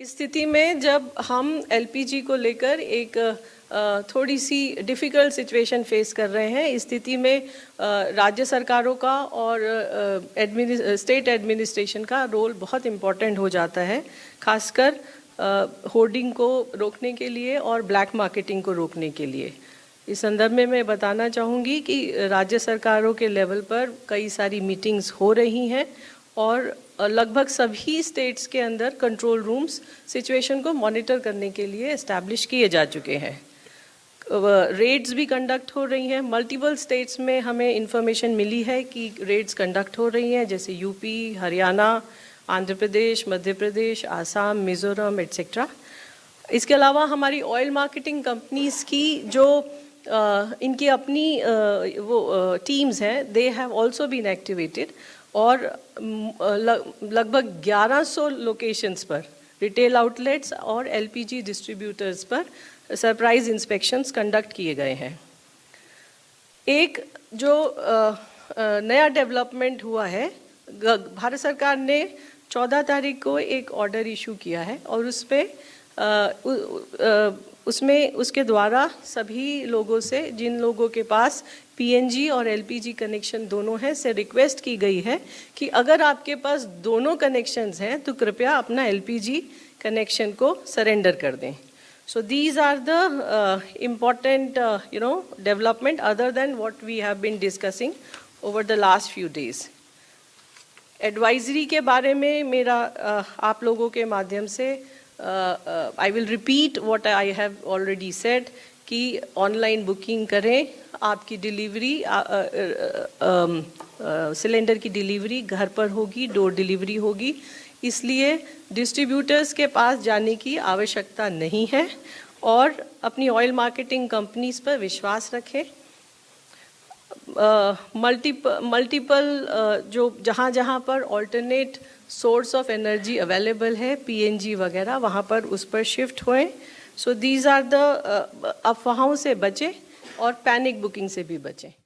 स्थिति में जब हम एलपीजी को लेकर एक थोड़ी सी डिफ़िकल्ट सिचुएशन फेस कर रहे हैं, इस स्थिति में राज्य सरकारों का और स्टेट एडमिनिस्ट्रेशन का रोल बहुत इम्पॉर्टेंट हो जाता है, खासकर होर्डिंग को रोकने के लिए और ब्लैक मार्केटिंग को रोकने के लिए। इस संदर्भ में मैं बताना चाहूँगी कि राज्य सरकारों के लेवल पर कई सारी मीटिंग्स हो रही हैं और लगभग सभी स्टेट्स के अंदर कंट्रोल रूम्स सिचुएशन को मॉनिटर करने के लिए एस्टैब्लिश किए जा चुके हैं। रेड्स भी कंडक्ट हो रही हैं। मल्टीपल स्टेट्स में हमें इंफॉर्मेशन मिली है कि रेड्स कंडक्ट हो रही हैं, जैसे यूपी, हरियाणा, आंध्र प्रदेश, मध्य प्रदेश, आसाम, मिज़ोरम एट्सेट्रा। इसके अलावा हमारी ऑयल मार्केटिंग कंपनीज़ की जो इनकी अपनी टीम्स हैं, they have also been activated और लगभग 1100 लोकेशंस पर रिटेल आउटलेट्स और एलपीजी डिस्ट्रीब्यूटर्स पर सरप्राइज इंस्पेक्शंस कंडक्ट किए गए हैं। एक जो नया डेवलपमेंट हुआ है, भारत सरकार ने 14 तारीख को एक ऑर्डर इशू किया है और उसमें उसके द्वारा सभी लोगों से, जिन लोगों के पास पीएनजी और एलपीजी कनेक्शन दोनों हैं, से रिक्वेस्ट की गई है कि अगर आपके पास दोनों कनेक्शंस हैं तो कृपया अपना एलपीजी कनेक्शन को सरेंडर कर दें। So these are the important development other than what we have been discussing over the last few days. Advisory के बारे में मेरा आप लोगों के माध्यम से I will repeat what I have already said कि ऑनलाइन बुकिंग करें। आपकी डिलीवरी सिलेंडर की डिलीवरी घर पर होगी, डोर डिलीवरी होगी, इसलिए डिस्ट्रीब्यूटर्स के पास जाने की आवश्यकता नहीं है और अपनी ऑयल मार्केटिंग कंपनीज पर विश्वास रखें। मल्टीपल जो जहाँ पर alternate source of energy available है, पीएनजी वगैरह, वहाँ पर उस पर शिफ्ट होएं। सो दीज आर द अफवाहों से बचें और पैनिक बुकिंग से भी बचें।